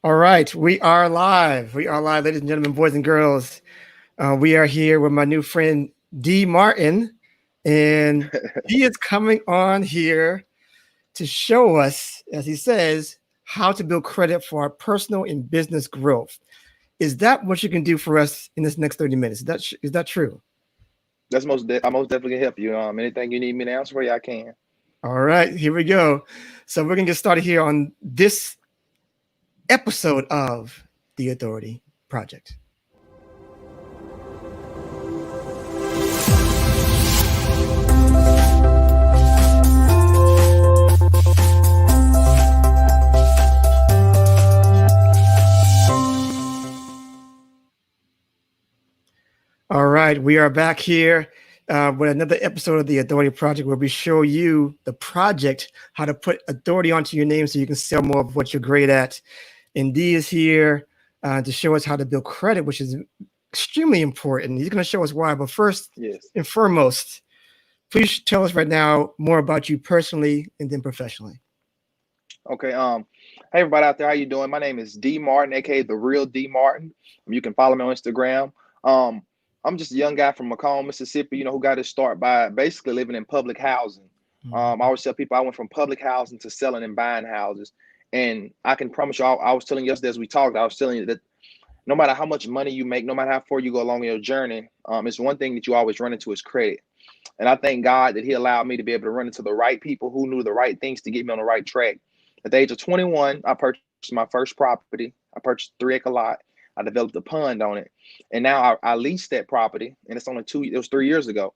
All right, we are live. We are live, ladies and gentlemen, boys and girls. We are here with my new friend D. Martin, and he is coming on here to show us, as he says, how to build credit for our personal and business growth. Is that what you can do for us in this next 30 minutes? Is that true? I most definitely can help you. Anything you need me to answer for you, I can. All right, here we go. So we're gonna get started here on this episode of the Authority Project. All right, we are back here with another episode of the Authority Project where we show you the project, how to put authority onto your name so you can sell more of what you're great at. And D is here to show us how to build credit, which is extremely important. He's going to show us why. But first Yes. and foremost, please tell us right now more about you personally and then professionally. Okay. Hey everybody out there, how you doing? My name is D Martin, aka the real D Martin. You can follow me on Instagram. Um, I'm just a young guy from Macomb, Mississippi. Who got his start by basically living in public housing. I Mhm. always tell people I went from public housing to selling and buying houses, and I can promise you, I was telling you yesterday as we talked, I was telling you that no matter how much money you make, no matter how far you go along your journey, it's one thing that you always run into is credit. And I thank God that He allowed me to be able to run into the right people who knew the right things to get me on the right track. At the age of 21, I purchased my first property. I purchased 3 acre lot. I developed a pond on it, and now I lease that property, and it's only two. It was 3 years ago,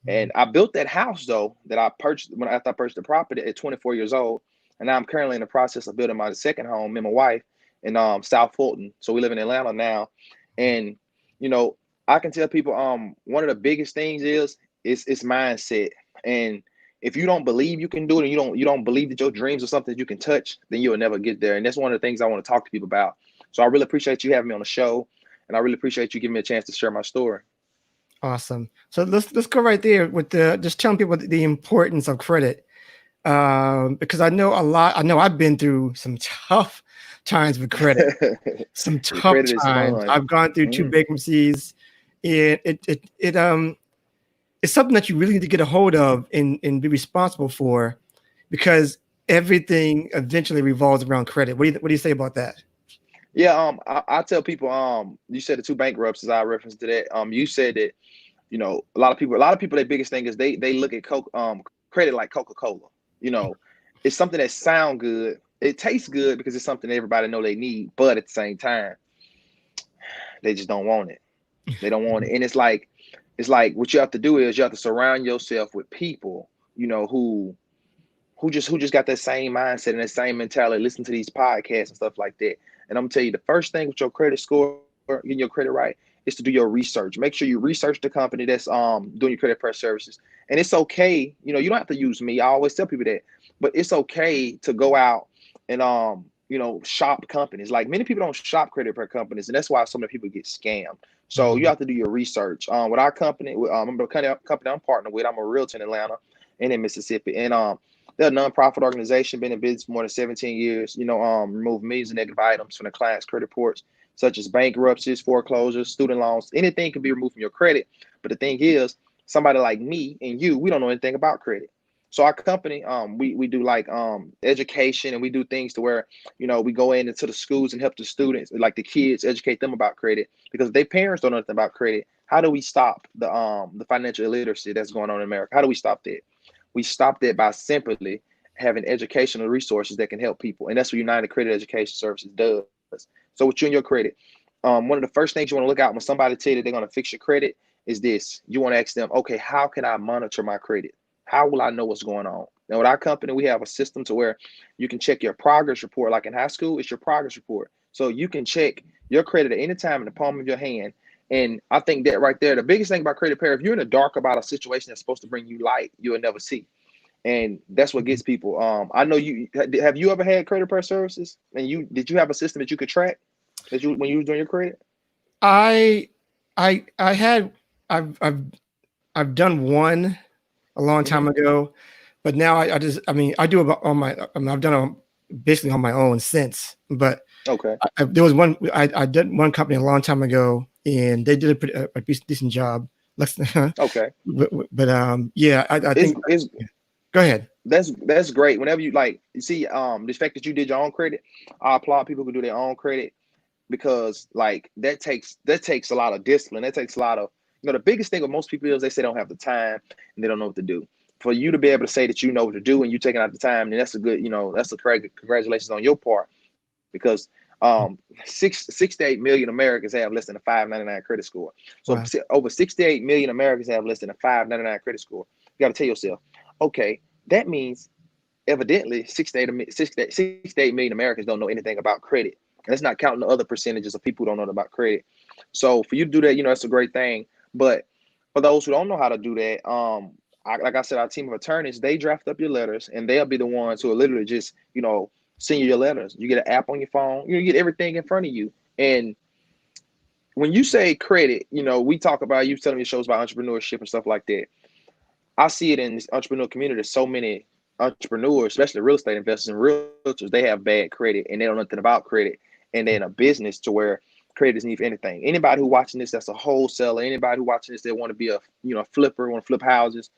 and I built that house though that I purchased when after I purchased the property at 24 years old, and now I'm currently in the process of building my second home, me and my wife, in South Fulton. So we live in Atlanta now, and you know I can tell people one of the biggest things is it's mindset. And if you don't believe you can do it, and you don't believe that your dreams are something that you can touch, then you'll never get there. And that's one of the things I want to talk to people about. So I really appreciate you having me on the show, and I really appreciate you giving me a chance to share my story. Awesome. So let's go right there with the just telling people the importance of credit. Because I know a lot. I know I've been through some tough times with credit. Some The tough credit is times. fun. I've gone through two Mm. bankruptcies. It's something that you really need to get a hold of and be responsible for, because everything eventually revolves around credit. What do you say about that? Yeah, I tell people, you said the two bankruptcies. I referenced to that. You said that a lot of people, their biggest thing is they look at credit like Coca-Cola. You know, it's something that sound good. It tastes good because it's something everybody know they need, but at the same time, they just don't want it. They don't want it, and it's like what you have to do is you have to surround yourself with people, who just got that same mindset and that same mentality. Listen to these podcasts and stuff like that. And I'm gonna tell you, the first thing with your credit score, getting your credit right, is to do your research. Make sure you research the company that's doing your credit press services. And it's okay, you don't have to use me. I always tell people that, but it's okay to go out and shop companies. Like many people don't shop credit repair companies, and that's why so many people get scammed. So you Mhm. have to do your research. With our company, I'm the company I'm partnered with. I'm a realtor in Atlanta and in Mississippi, and they're a nonprofit organization, been in business for more than 17 years. Remove millions of negative items from the client's credit reports, such as bankruptcies, foreclosures, student loans. Anything can be removed from your credit. But the thing is, somebody like me and you, we don't know anything about credit. So our company, we do like education, and we do things to where we go into the schools and help the students, like the kids, educate them about credit, because if their parents don't know anything about credit, how do we stop the financial illiteracy that's going on in America? How do we stop that? We stop that by simply having educational resources that can help people. And that's what United Credit Education Services does. So with you and your credit, one of the first things you want to look out when somebody tell you that they're going to fix your credit is this. You want to ask them, okay, how can I monitor my credit? How will I know what's going on? Now, with our company, we have a system to where you can check your progress report. Like in high school, it's your progress report. So you can check your credit at any time in the palm of your hand. And I think that right there, the biggest thing about credit repair, if you're in the dark about a situation that's supposed to bring you light, you'll never see. And that's what gets people. I know you have you ever had credit repair services, and did you have a system that you could track that you when you was doing your credit? I I had I've done one a long time Hmm. ago, but now I just I mean I do about on my I mean, I've done basically on my own since. But Okay. there was one I did one company a long time ago, and they did a decent job. Let's, Okay. but yeah, I It's think. it's Go ahead. that's great. Whenever you like, you see, the fact that you did your own credit, I applaud people who do their own credit because like that takes a lot of discipline. That takes a lot of the biggest thing with most people is they say they don't have the time and they don't know what to do. For you to be able to say that you know what to do and you taking out the time, then that's a good, that's a great congratulations on your part because six to 8 million Americans have less than a 599 credit score. So Wow. over 68 million Americans have less than a 599 credit score. You got to tell yourself, okay, that means evidently 6 to 8 million Americans don't know anything about credit. And that's not counting the other percentages of people who don't know about credit. So for you to do that, that's a great thing. But for those who don't know how to do that, like I said, our team of attorneys, they draft up your letters and they'll be the ones who are literally just, send you your letters. You get an app on your phone, you get everything in front of you. And when you say credit, we talk about, you telling me shows about entrepreneurship and stuff like that. I see it in this entrepreneur community. There's so many entrepreneurs, especially real estate investors and realtors, they have bad credit and they don't know nothing about credit. And they're in a business to where credit isn't even anything. Anybody who watching this that's a wholesaler, anybody who watching this that want to be a flipper, want to flip houses,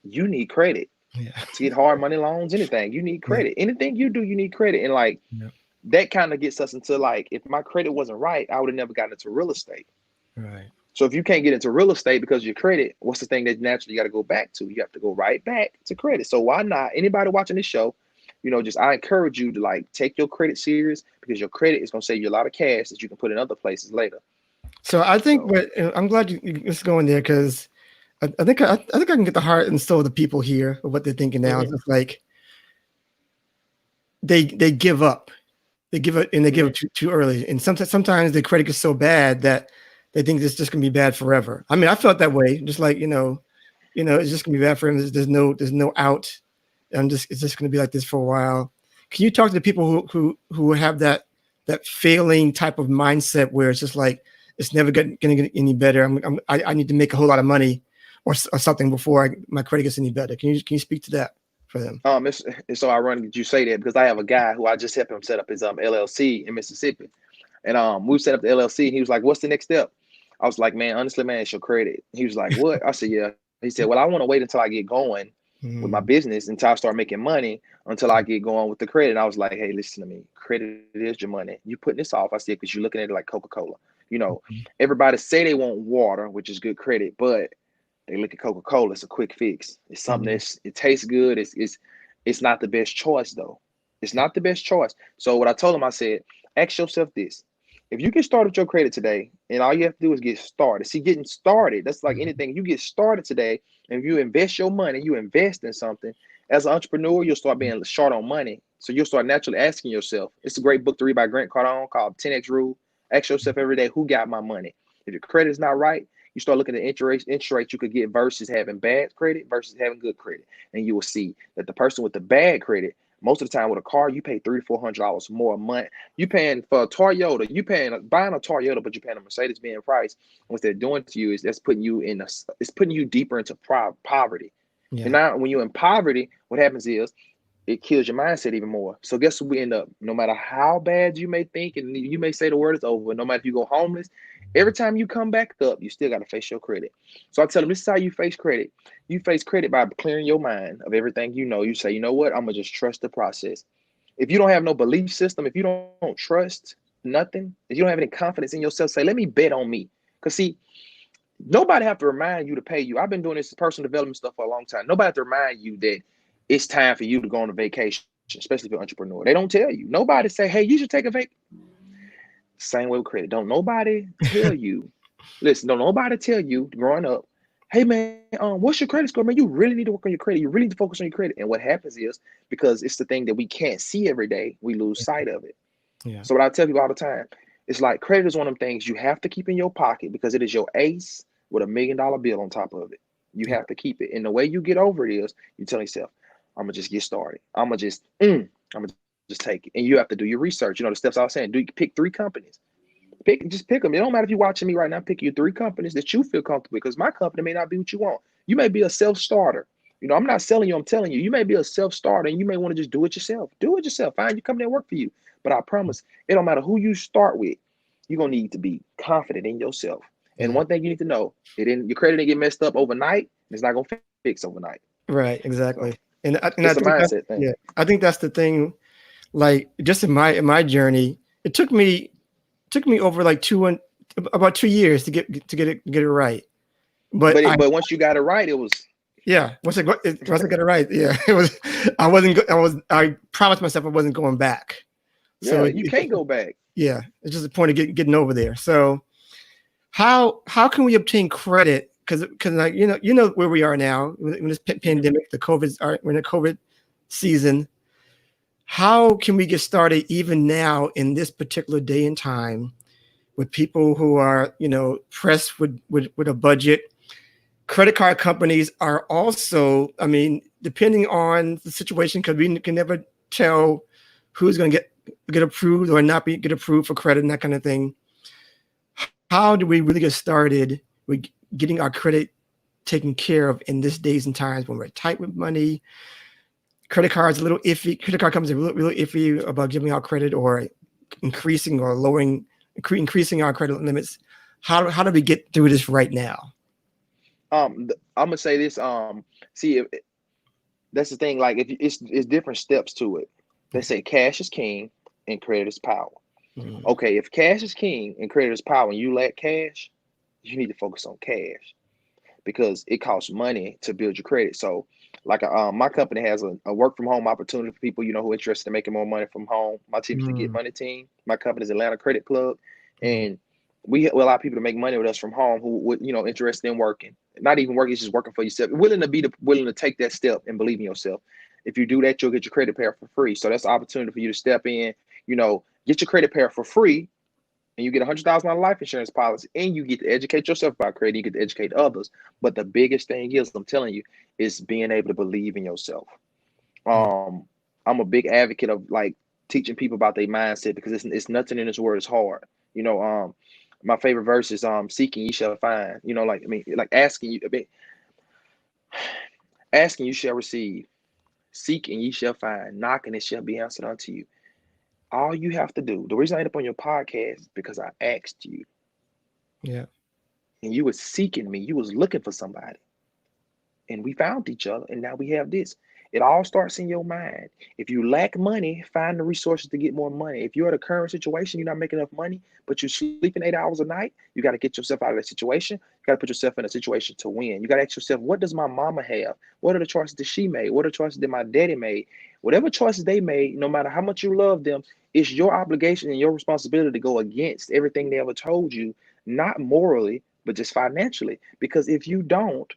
you need credit Yeah. to get hard money loans, anything. You need Yeah. credit. Anything you do, you need credit. And like Yeah. that kind of gets us into like, if my credit wasn't right, I would have never gotten into real estate. Right. So if you can't get into real estate because of your credit, what's the thing that naturally you got to go back to? You have to go right back to credit. So why not? Anybody watching this show, just I encourage you to like take your credit serious because your credit is going to save you a lot of cash that you can put in other places later. So I think So what I'm glad just going there because I think I can get the heart and soul of the people here of what they're thinking now. It's hmm just like they give up. They give it and they give hmm it too early. And sometimes the credit is so bad that they think it's just gonna be bad forever. I mean, I felt that way, just like, it's just gonna be bad for him. There's no out. It's just gonna be like this for a while. Can you talk to the people who have that failing type of mindset where it's just like it's never gonna get any better? I need to make a whole lot of money or something before my credit gets any better. Can you speak to that for them? it's so ironic that you say that because I have a guy who I just helped him set up his LLC in Mississippi. And we set up the LLC and he was like, "What's the next step?" I was like, "Man, honestly, man, it's your credit." He was like, "What?" I said, "Yeah." He said, "Well, I want to wait until I get going with my Mm, business until I start making money until I get going with the credit." And I was like, "Hey, listen to me. Credit is your money. You putting this off." I said, "Because you're looking at it like Coca-Cola. You know, mhm. everybody say they want water, which is good credit, but they look at Coca-Cola. It's a quick fix. It's something Mhm. it tastes good. It's not the best choice though. It's not the best choice." So what I told him, I said, "Ask yourself this: if you get started with your credit today, and all you have to do is get started. See, getting started, that's like Mhm. anything. You get started today, and you invest your money, you invest in something. As an entrepreneur, you'll start being short on money. So you'll start naturally asking yourself. It's a great book to read by Grant Cardone called 10X Rule. Ask yourself every day, who got my money? If your credit is not right, you start looking at interest rate you could get versus having bad credit versus having good credit. And you will see that the person with the bad credit, most of the time with a car, you pay $300-400 more a month. You paying for a Toyota, buying a Toyota, but you're paying a Mercedes-Benz price. What they're doing to you is it's putting you deeper into poverty. And Yeah. now when you're in poverty, what happens is it kills your mindset even more. So guess what we end up? No matter how bad you may think, and you may say the word is over, no matter if you go homeless, every time you come back up, you still got to face your credit. So I tell them this is how you face credit. You face credit by clearing your mind of everything you know. You say, you know what? I'm gonna just trust the process. If you don't have no belief system, if you don't trust nothing, if you don't have any confidence in yourself, say, let me bet on me. Because see, nobody have to remind you to pay you. I've been doing this personal development stuff for a long time. Nobody have to remind you that it's time for you to go on a vacation, especially if you're an entrepreneur. They don't tell you. Nobody say, hey, you should take a vacation. Same way with credit. Don't nobody tell you. Listen, don't nobody tell you growing up, hey man, what's your credit score? Man, you really need to work on your credit. You really need to focus on your credit. And what happens is because it's the thing that we can't see every day, we lose sight of it. Yeah. So what I tell people all the time, it's like credit is one of them things you have to keep in your pocket because it is your ace with $1 million bill on top of it. You Yeah. have to keep it. And the way you get over it is you tell yourself, I'm gonna just get started. I'm gonna just take it. And you have to do your research. You know the steps I was saying. Pick 3 companies. Just pick them. It don't matter if you're watching me right now. Pick you 3 companies that you feel comfortable with, because my company may not be what you want. You may be a self-starter. You know, I'm not selling you. I'm telling you, you may be a self starter and you may want to just do it yourself. Do it yourself. Find you come there and work for you. But I promise, it don't matter who you start with. You're gonna need to be confident in yourself. And Yeah. one thing you need to know, your credit didn't get messed up overnight. It's not gonna fix overnight. Right. So Exactly. And it's a I think mindset that's, thing. yeah, I think that's the thing. Like just in my journey, it took me over like about 2 years to get it right. But I, But once you got it right, it was yeah, once I got it right, yeah, it was, I wasn't, I promised myself I wasn't going back. So yeah, you can't go back. yeah, it's just a point of getting over there. So how can we obtain credit? Because like you know where we are now when this pandemic, we're in a COVID season. How can we get started even now in this particular day and time with people who are pressed with a budget? Credit card companies are also, I mean, depending on the situation, because we can never tell who's going to get approved or not get approved for credit and that kind of thing. How do we really get started with getting our credit taken care of in this days and times when we're tight with money? Credit cards a little iffy. Credit card companies are really iffy about giving out credit or increasing or lowering, increasing our credit limits. How do we get through this right now? I'm gonna say this. See, that's the thing. Like, if it's different steps to it. They say cash is king and credit is power. Mm, Okay, if cash is king and credit is power, and you lack cash, you need to focus on cash because it costs money to build your credit. So, like, my company has a work from home opportunity for people who are interested in making more money from home. My team is the Get mm, Money team. My company is Atlanta Credit Plug, mm, and we allow people to make money with us from home who would interested in working, not even working, just working for yourself, willing to take that step and believe in yourself. If you do that, you'll get your credit pair for free. So that's an opportunity for you to step in, get your credit pair for free, and you get $100,000 life insurance policy, and you get to educate yourself about credit. You get to educate others. But the biggest thing is, I'm telling you, is being able to believe in yourself. mm. Um, I'm a big advocate of like teaching people about their mindset because it's nothing in this world is hard. You know, my favorite verse is seeking ye shall find. Like, I mean, like asking you shall receive, seek and ye shall find, knocking it shall be answered unto you. All you have to do, the reason I end up on your podcast is because I asked you Yeah. and you was seeking me, you was looking for somebody, and we found each other, and now we have this. It all starts in your mind. If you lack money, find the resources to get more money. If you're at a current situation, you're not making enough money, but you're sleeping 8 hours a night, you got to get yourself out of that situation. You got to put yourself in a situation to win. You got to ask yourself, what does my mama have? What are the choices that she made? What are the choices that my daddy made? Whatever choices they made, no matter how much you love them, it's your obligation and your responsibility to go against everything they ever told you, not morally, but just financially. Because if you don't,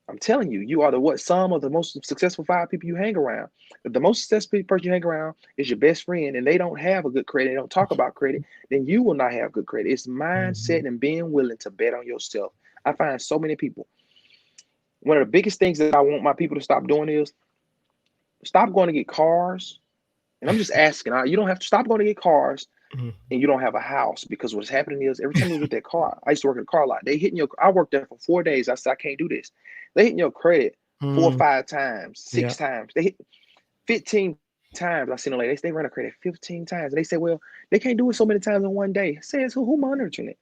I'm telling you, you are the what some of the most successful 5 people you hang around. If the most successful person you hang around is your best friend and they don't have a good credit, they don't talk about credit, then you will not have good credit. It's Mhm. mindset and being willing to bet on yourself. I find so many people. One of the biggest things that I want my people to stop doing is stop going to get cars. And I'm just asking, you don't have to stop going to get cars Mhm. and you don't have a house, because what's happening is every time you get that car, I used to work at a car lot. They hitting your. I worked there for 4 days. I said I can't do this. They hitting your credit 4 or 5 times, Yeah. 6 times. They hit 15 times. I seen them like they run a credit 15 times. And they say, well, they can't do it so many times in one day. Says who monitoring it?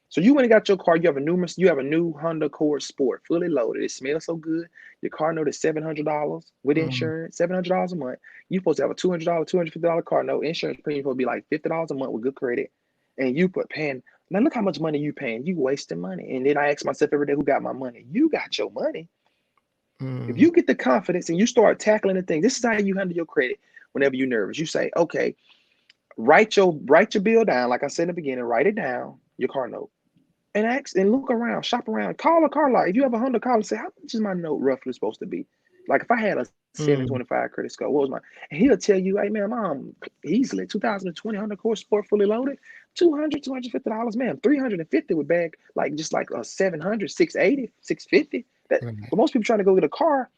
So you went and got your car. You have a new Honda Accord Sport, fully loaded. It smells so good. Your car note is $700 with Mhm. insurance, $700 a month. You supposed to have a $200, $250 car note. Insurance premium supposed to be like $50 a month with good credit. And you put paying. Now look how much money you paying. You wasting money. And then I ask myself every day, who got my money? You got your money. If Mm. you get the confidence and you start tackling the thing, this is how you handle your credit whenever you're nervous. You say, okay, write your bill down. Like I said in the beginning, write it down, your car note, and ask and look around, shop around, call a car lot. If you have a Honda, call and say, how much is my note roughly supposed to be? Like if I had a Mm. 725 credit score, what was my? And he'll tell you, hey man, easily 2020 Honda Accord Sport fully loaded, 200, $250, man, 350 with bag, like just like a 700, 680, 650. That, Right. but most people trying to go get a car,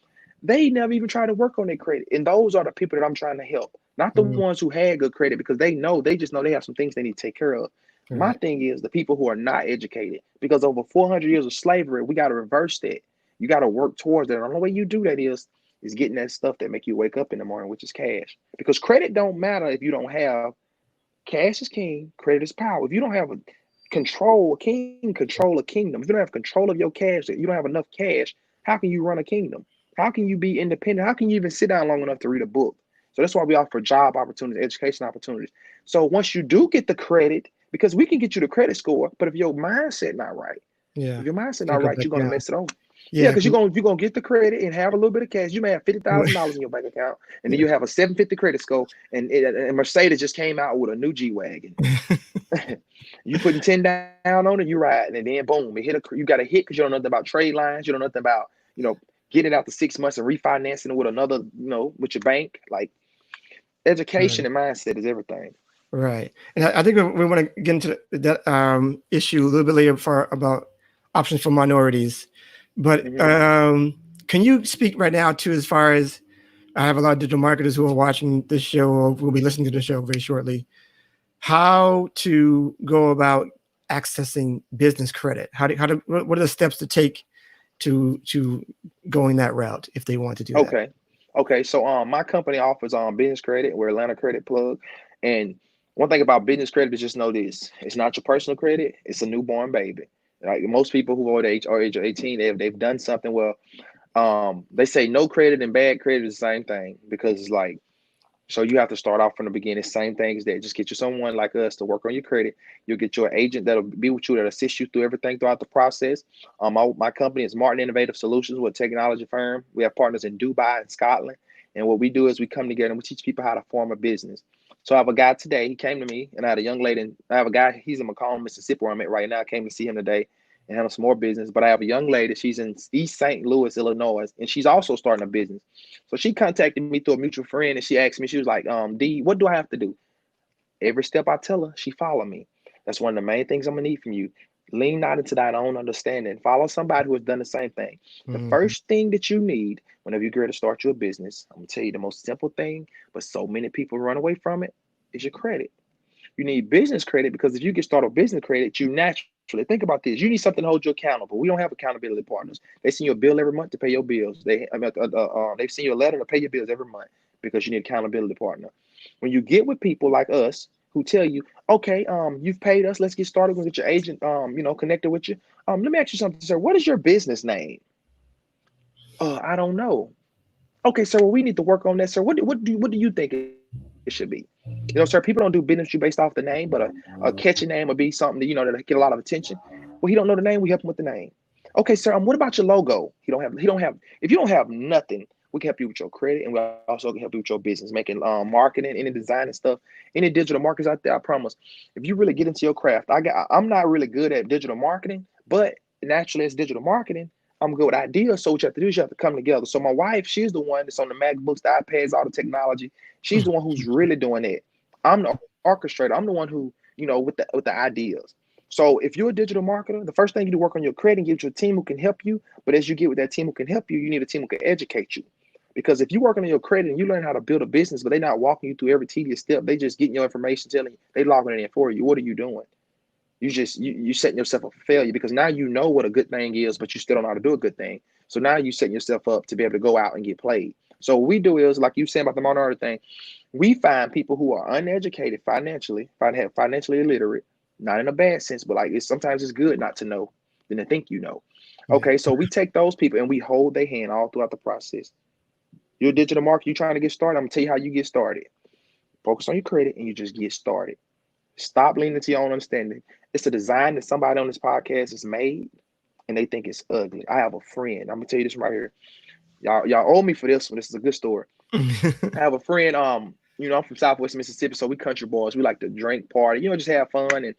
they never even try to work on their credit. And those are the people that I'm trying to help, not the Mm. ones who had good credit, because they just know they have some things they need to take care of. My Right. thing is the people who are not educated, because over 400 years of slavery, we got to reverse that. You got to work towards that. And the only way you do that is getting that stuff that make you wake up in the morning, which is cash. Because credit don't matter if you don't have cash is king, credit is power. If you don't have a king control a kingdom. If you don't have control of your cash, you don't have enough cash, how can you run a kingdom? How can you be independent? How can you even sit down long enough to read a book? So that's why we offer job opportunities, education opportunities. So once you do get the credit, because we can get you the credit score, but if your mindset not right, Yeah. if your mindset Gotta not go right, back you're gonna down. mess it over. Yeah, Yeah. because you're gonna get the credit and have a little bit of cash. You may have $50,000 in your bank account, and then you have a 750 credit score, and Mercedes just came out with a new G wagon. You putting 10 down on it, you ride, and then boom, you got a hit because you don't know nothing about trade lines, you don't know nothing about getting out the 6 months and refinancing it with another, with your bank. Like education Right. and mindset is everything. Right. And I think we want to get into that issue a little bit later for about options for minorities. But Hmm. can you speak right now to, as far as, I have a lot of digital marketers who are watching this show or will be listening to the show very shortly, how to go about accessing business credit? What are the steps to take to going that route if they want to do that? Okay. Okay. So my company offers business credit. We're Atlanta Credit Plug. And one thing about business credit is just know this. It's not your personal credit, it's a newborn baby. Like most people who are age of 18, they've done something. Well, they say no credit and bad credit is the same thing because it's like, so you have to start off from the beginning. Same thing as that. Just get you someone like us to work on your credit. You'll get your agent that'll be with you, that'll assist you through everything throughout the process. My company is Martin Innovative Solutions. We're a technology firm. We have partners in Dubai and Scotland. And what we do is we come together and we teach people how to form a business. So I have a guy today. He came to me, and I had a young lady. And I have a guy. He's in McComb, Mississippi, where I'm at right now. I came to see him today and handle some more business. But I have a young lady. She's in East St. Louis, Illinois, and she's also starting a business. So she contacted me through a mutual friend, and she asked me, she was like, D, what do I have to do? Every step I tell her, she follow me. That's one of the main things I'm gonna need from you. Lean not into thine own understanding. Follow somebody who has done the same thing. The Mhm. first thing that you need whenever you get ready to start your business, I'm gonna tell you the most simple thing, but so many people run away from it, is your credit. You need business credit because if you get started with business credit, you naturally think about this. You need something to hold you accountable. We don't have accountability partners. They send you a bill every month to pay your bills. They send you a letter to pay your bills every month because you need accountability partner. When you get with people like us who tell you, okay, you've paid us, let's get started. We'll get your agent, connected with you. Let me ask you something, sir. What is your business name? I don't know. Okay, sir. Well, we need to work on that, sir. What do you think it should be? Sir, people don't do business with you based off the name, but a catchy name would be something that that get a lot of attention. Well, he don't know the name. We help him with the name. Okay, sir. What about your logo? He don't have. If you don't have nothing, we can help you with your credit, and we also can help you with your business, making marketing, any design and stuff, any digital markets out there. I promise. If you really get into your craft, I'm not really good at digital marketing, but naturally, as digital marketing, I'm good with ideas. So what you have to do is you have to come together. So my wife, she's the one that's on the MacBooks, the iPads, all the technology. She's the one who's really doing it. I'm the orchestrator. I'm the one who, with the ideas. So if you're a digital marketer, the first thing you do work on your credit and get you a team who can help you. But as you get with that team who can help you, you need a team who can educate you. Because if you're working on your credit and you learn how to build a business, but they're not walking you through every tedious step, they just getting your information, telling you they logging it in for you. What are you doing? You setting yourself up for failure because now you know what a good thing is, but you still don't know how to do a good thing. So now you setting yourself up to be able to go out and get played. So what we do is like you said about the minority thing, we find people who are uneducated financially, financially illiterate, not in a bad sense, but like sometimes it's good not to know than to think you know. Yeah. Okay, so we take those people and we hold their hand all throughout the process. You're a digital marketer, you're trying to get started. I'm gonna tell you how you get started. Focus on your credit and you just get started. Stop leaning to your own understanding. It's a design that somebody on this podcast has made and they think it's ugly. I have a friend. I'm gonna tell you this right here. Y'all owe me for this one. This is a good story. I have a friend, I'm from Southwest Mississippi, so we country boys. We like to drink, party, just have fun and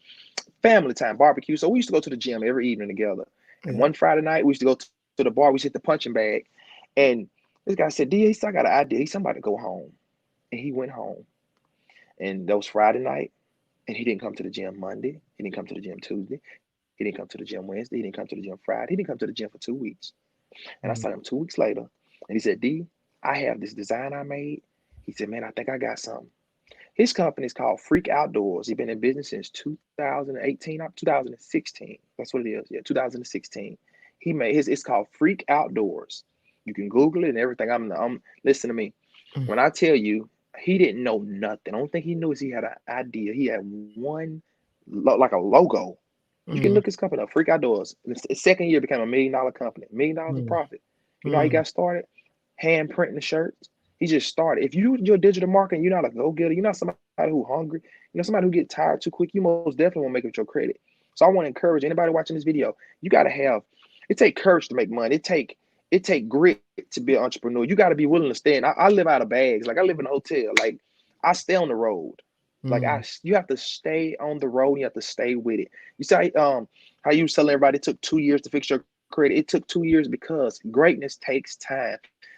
family time, barbecue. So we used to go to the gym every evening together. And Yeah. one Friday night, we used to go to the bar. We used to hit the punching bag. And this guy said, D, I got an idea. He's somebody to go home. And he went home. And that was Friday night. And he didn't come to the gym Monday. He didn't come to the gym Tuesday. He didn't come to the gym Wednesday. He didn't come to the gym Friday. He didn't come to the gym for 2 weeks. And I saw him 2 weeks later. And he said, D, I have this design I made. He said, man, I think I got something. His company is called Freak Outdoors. He's been in business since 2018, 2016. That's what it is. Yeah, 2016. He made his. It's called Freak Outdoors. You can Google it and everything. I'm listen to me. Mm, When I tell you, he didn't know nothing. The only thing he knew is he had an idea. He had one, like a logo. You can mm, look his company up, Freak Outdoors. In his second year, became $1 million company, $1 million of mm, profit. You know how he mm, got started? Hand printing the shirts. He just started. If you're digital marketing, you're not a go getter. You're not somebody who hungry. You know somebody who get tired too quick. You most definitely won't make it with your credit. So I want to encourage anybody watching this video. You got to have. It take courage to make money. It take grit to be an entrepreneur. You got to be willing to stand. I live out of bags. Like I live in a hotel. Like I stay on the road. Like mm. you have to stay on the road. You have to stay with it. You say how you was telling everybody it took 2 years to fix your credit. It took 2 years because greatness takes time.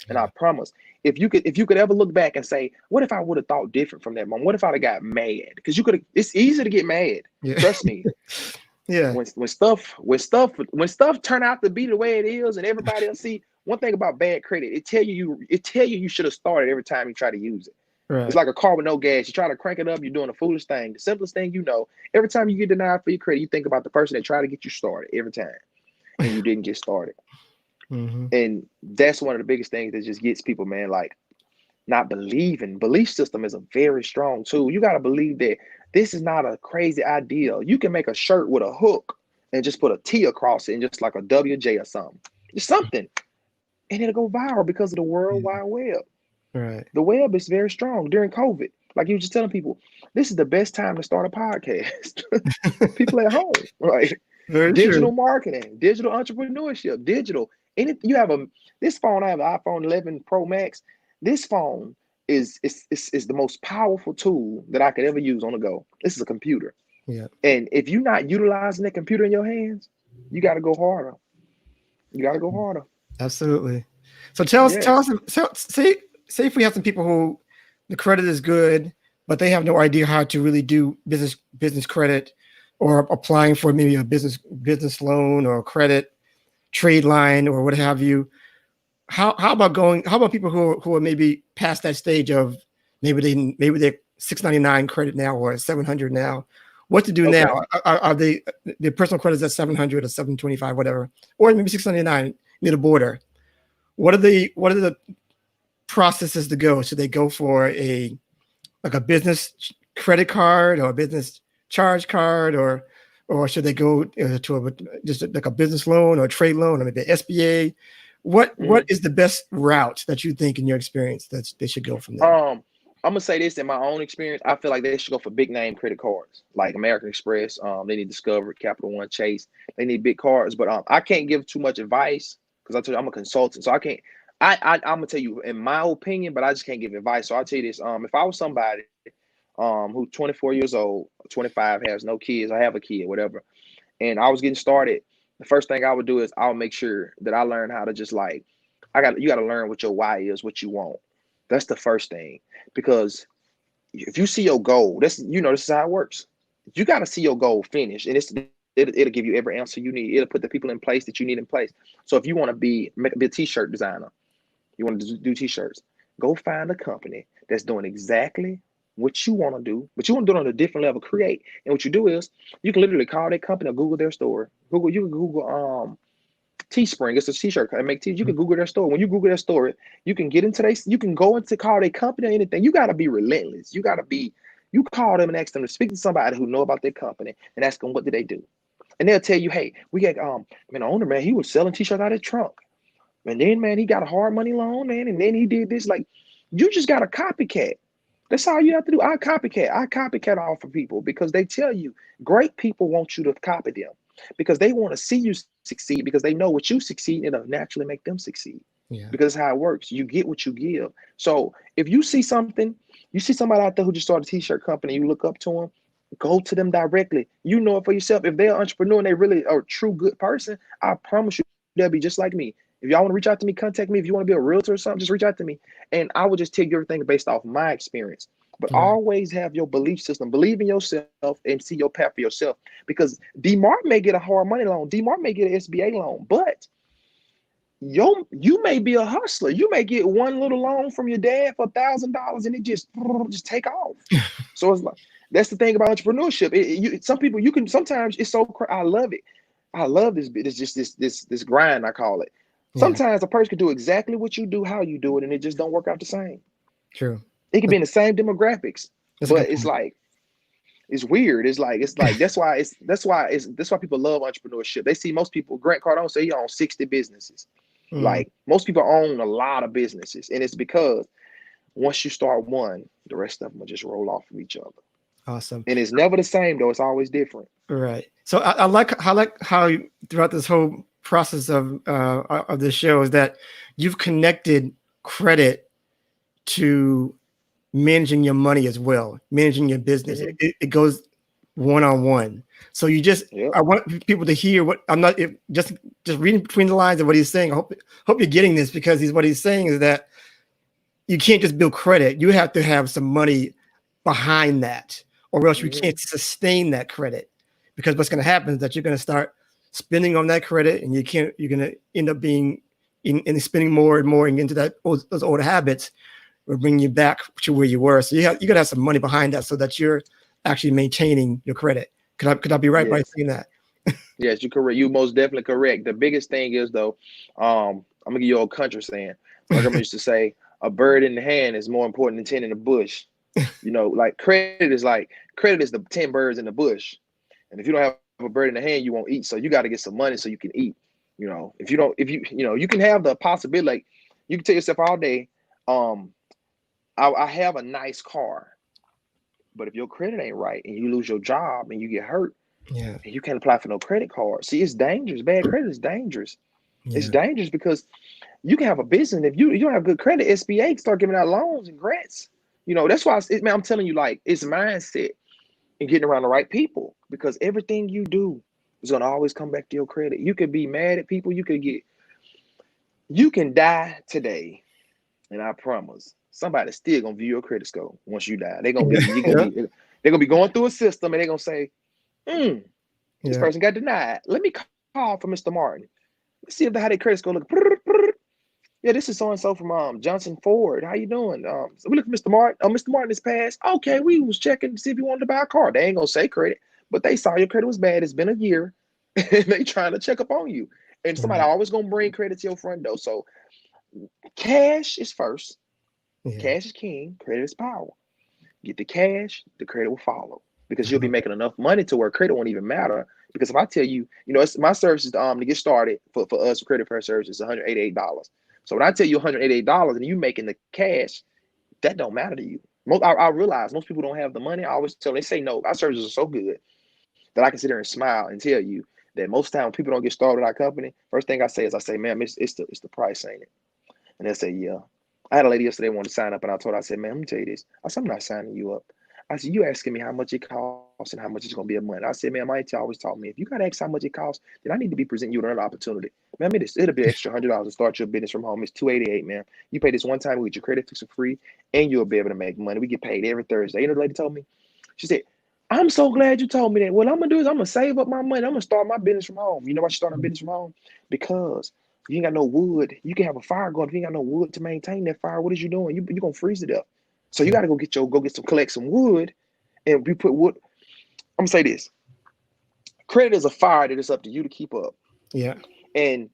And I Yeah. promise, if you could ever look back and say, what if I would have thought different from that moment? What if I'd have got mad? Because you could. It's easy to get mad. Yeah. Trust me. Yeah. When stuff turn out to be the way it is, and everybody else see. One thing about bad credit, it tell you should have started every time you try to use it. It's Right. like a car with no gas. You try to crank it up, you're doing a foolish thing. The simplest thing every time you get denied for your credit, you think about the person that tried to get you started every time, and you didn't get started. Hmm. And that's one of the biggest things that just gets people, man, like not believing. Belief system is a very strong tool. You got to believe that this is not a crazy idea. You can make a shirt with a hook and just put a T across it and just like a WJ or something. Just something. And it'll go viral because of the World Yeah. Wide Web. Right. The web is very strong during COVID. Like you were just telling people, this is the best time to start a podcast. People at home, right? Very Digital true. marketing, digital entrepreneurship, digital. And you have this phone. I have an iPhone 11 Pro Max. This phone is the most powerful tool that I could ever use on the go. This is a computer, Yeah. and if you're not utilizing that computer in your hands, you got to go harder. You got to go harder. Absolutely. So tell us. Yes. So say if we have some people who the credit is good, but they have no idea how to really do business credit, or applying for maybe a business loan or credit trade line or what have you. How about going? How about people who are maybe past that stage of maybe they're 699 credit now or 700 now. What to do now? Okay. Are they the personal credit is at 700 or 725, whatever, or maybe 699 near the border? What are the processes to go? Should they go for a business credit card or a business charge card, or should they go to just like a business loan or a trade loan or maybe SBA? What Mhm. is the best route that you think in your experience that they should go from there? I'm gonna say this in my own experience. I feel like they should go for big name credit cards like American Express. They need Discover, Capital One, Chase. They need big cards, but I can't give too much advice because I told you I'm a consultant, so I can't. I'm gonna tell you in my opinion, but I just can't give advice. So I'll tell you this. If I was somebody who's 24 years old, 25, has no kids, I have a kid, whatever, and I was getting started, the first thing I would do is I'll make sure that I learn how to just like you got to learn what your why is, what you want. That's the first thing because if you see your goal, this is how it works. You got to see your goal finished, and it'll give you every answer you need. It'll put the people in place that you need in place. So if you want to be a t-shirt designer, you want to do t-shirts, go find a company that's doing exactly what you want to do, but you want to do it on a different level. Create, and what you do is you can literally call that company or Google their store. You can Google Teespring. It's a t-shirt. I make tees. You can Google their store. When you Google their store, you can get into you can go into call their company or anything. You got to be relentless. You call them and ask them to speak to somebody who know about their company and ask them what do they do. And they'll tell you, hey, we got man, the owner, man, he was selling t-shirts out of his trunk. And then man, he got a hard money loan, man, and then he did this. Like, you just got a copycat. That's all you have to do. I copycat off of people because they tell you great people want you to copy them because they want to see you succeed because they know what you succeed, it'll naturally make them succeed Yeah. because that's how it works. You get what you give. So if you see something, you see somebody out there who just started a t-shirt company, you look up to them, go to them directly. You know it for yourself. If they're an entrepreneur and they really are a true good person, I promise you they'll be just like me. If y'all want to reach out to me, contact me. If you want to be a realtor or something, just reach out to me. And I will just tell you everything based off my experience. But Right. always have your belief system. Believe in yourself and see your path for yourself. Because DMart may get a hard money loan. DMart may get an SBA loan. But you may be a hustler. You may get one little loan from your dad for $1,000 and it just take off. So it's like that's the thing about entrepreneurship. Some people you can sometimes it's so I love it. I love this bit. It's just this grind, I call it. Yeah, Sometimes a person can do exactly what you do, how you do it, and it just don't work out the same. true. It can be in the same demographics, That's a but good it's point. like it's weird. It's like that's why people love entrepreneurship. They see most people. Grant Cardone say he owns 60 businesses. Mm, Like most people own a lot of businesses, and it's because once you start one, the rest of them will just roll off of each other. awesome. And it's never the same though. It's always different. Right. So I like how throughout this whole process of the show is that you've connected credit to managing your money as well, managing your business. It, Hmm. it, it goes one on one. So you just Yep. I want people to hear what I'm not if, just reading between the lines of what he's saying. I hope you're getting this because what he's saying is that you can't just build credit. You have to have some money behind that, or else you Hmm. can't sustain that credit. Because what's going to happen is that you're going to start spending on that credit, and you're going to end up being in spending more and more and into those old habits will bring you back to where you were. So you got to have some money behind that so that you're actually maintaining your credit. Could I be right by Yes. saying that? Yes, you're correct. You most definitely correct. The biggest thing is though, I'm gonna give you a country saying. My grandma used to say, "A bird in the hand is more important than 10 in the bush." Like credit is the 10 birds in the bush, and if you don't have a bird in the hand, you won't eat. So you got to get some money so you can eat. If you don't, if you can have the possibility. Like you can tell yourself all day, um, I have a nice car, but if your credit ain't right and you lose your job and you get hurt Yeah, and you can't apply for no credit card. See, it's dangerous. Bad credit is dangerous. It's yeah, dangerous because you can have a business. If you don't have good credit, SBA can start giving out loans and grants. That's why man, I'm telling you, like, it's mindset and getting around the right people because everything you do is gonna always come back to your credit. You could be mad at people, you can die today, and I promise somebody's still gonna view your credit score once you die. yeah, They're gonna be going through a system and they're gonna say, hmm, this yeah. person got denied. Let me call for Mr. Martin. Let's see if how their credit score look. Yeah, this is so and so from Johnson Ford. How you doing? So we look at Mr. Martin. Oh, Mr. Martin is passed. Okay, we was checking to see if you wanted to buy a car. They ain't gonna say credit, but they saw your credit was bad. It's been a year, and they trying to check up on you. And somebody Right. always gonna bring credit to your front door. So cash is first. Yeah. Cash is king. Credit is power. Get the cash, the credit will follow because I you'll be love making enough money to where credit won't even matter. Because if I tell you, it's my services to get started for us credit for services $188. So when I tell you $188 and you making the cash, that don't matter to you. I realize most people don't have the money. I always tell them, they say no. Our services are so good that I can sit there and smile and tell you that most time when people don't get started with our company, first thing I say is ma'am, it's the price, ain't it? And they'll say, yeah. I had a lady yesterday wanted to sign up, and I told her, I said, man, let me tell you this. I said, I'm not signing you up. I said, you asking me how much it costs and how much it's going to be a month. I said, man, my auntie always taught me, if you got to ask how much it costs, then I need to be presenting you with another opportunity. Man, I mean, it'll be extra $100 to start your business from home. It's $288, man. You pay this one time, we get your credit fixed for free, and you'll be able to make money. We get paid every Thursday. You know, the lady told me, she said, I'm so glad you told me that. What I'm gonna do is I'm gonna save up my money. I'm gonna start my business from home. You know why she started a business from home? Because you ain't got no wood. You can have a fire going. If you ain't got no wood to maintain that fire, what is you doing? You gonna freeze it up. So you it. gotta collect some wood, and we put wood. I'm gonna say this: credit is a fire that it's up to you to keep up. Yeah. And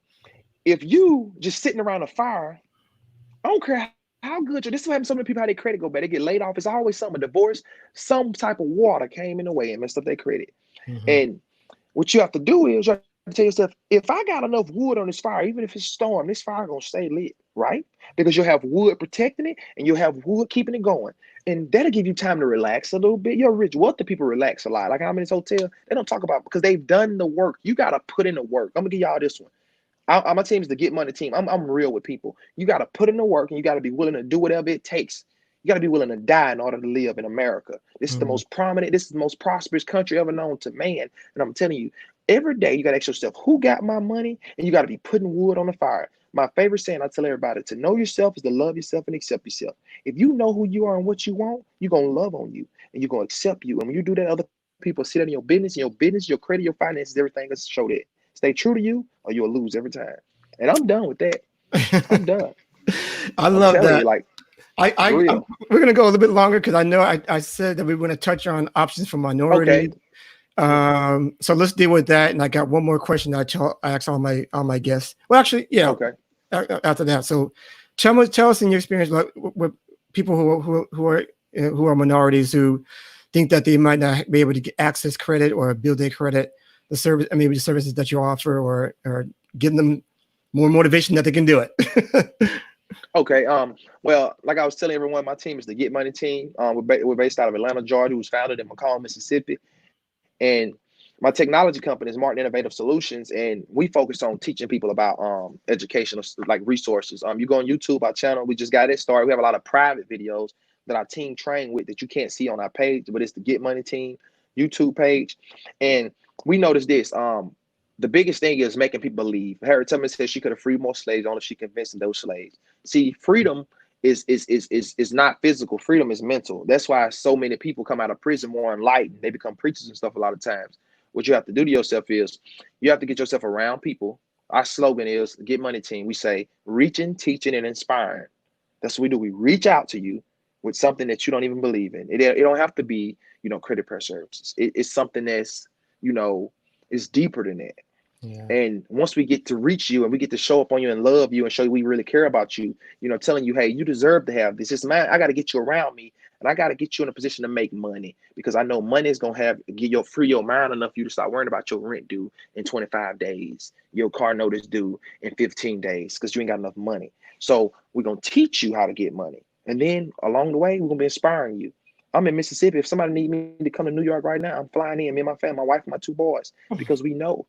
if you just sitting around a fire, I don't care how good you. This is what happens. So many people how their credit go bad. They get laid off. It's always something. A divorce, some type of water came in the way and messed up their credit. Hmm. And what you have to do is you have to tell yourself, if I got enough wood on this fire, even if it's storm, this fire gonna stay lit, right? Because you'll have wood protecting it and you'll have wood keeping it going. And that'll give you time to relax a little bit. You're rich. Wealthy people relax a lot. Like how many hotel, they don't talk about because they've done the work. You gotta put in the work. I'm gonna give y'all this one. My team is the get money team. I'm real with people. You got to put in the work and you got to be willing to do whatever it takes. You got to be willing to die in order to live in America. This is the Hmm. most prominent, this is the most prosperous country ever known to man. And I'm telling you, every day you got to ask yourself, who got my money? And you got to be putting wood on the fire. My favorite saying I tell everybody to know yourself is to love yourself and accept yourself. If you know who you are and what you want, you're going to love on you and you're going to accept you. And when you do that, other people see that in your business, your credit, your finances, everything is show that. Stay true to you or you'll lose every time. And I'm done with that. I'm done. I I'm love telling you, that. like I for I'm, real. we're gonna go a little bit longer because I know I said that we were going to touch on options for Okay. minorities. Mhm. So let's deal with that. And I got one more question that I ask all my guests. Well, actually, yeah, Okay. after that. So tell us in your experience with people who are minorities who think that they might not be able to get access credit or build their credit, the service, maybe the services that you offer, or getting them more motivation that they can do it. Okay. Well, like I was telling everyone, my team is the Get Money team. We're based out of Atlanta, Georgia. It was founded in McCall, Mississippi, and my technology company is Martin Innovative Solutions, and we focus on teaching people about educational like resources. You go on YouTube, our channel, we just got it started. We have a lot of private videos that our team train with that you can't see on our page, but it's the Get Money team YouTube page, and we noticed this. The biggest thing is making people believe. Harriet Tubman said she could have freed more slaves only if she convinced them those slaves. See, freedom is not physical. Freedom is mental. That's why so many people come out of prison more enlightened. They become preachers and stuff a lot of times. What you have to do to yourself is you have to get yourself around people. Our slogan is Get Money Team. We say reaching, teaching, and inspiring. That's what we do. We reach out to you with something that you don't even believe in. It don't have to be, credit press services. It's something that's, is deeper than that. Yeah. And once we get to reach you and we get to show up on you and love you and show you we really care about you, telling you, hey, you deserve to have this. It's man, I got to get you around me and I got to get you in a position to make money because I know money is going to free your mind enough for you to start worrying about your rent due in 25 days, your car notice due in 15 days because you ain't got enough money. So we're going to teach you how to get money. And then along the way, we're going to be inspiring you. I'm in Mississippi. If somebody need me to come to New York right now, I'm flying in, me and my family, my wife and my two boys, because we know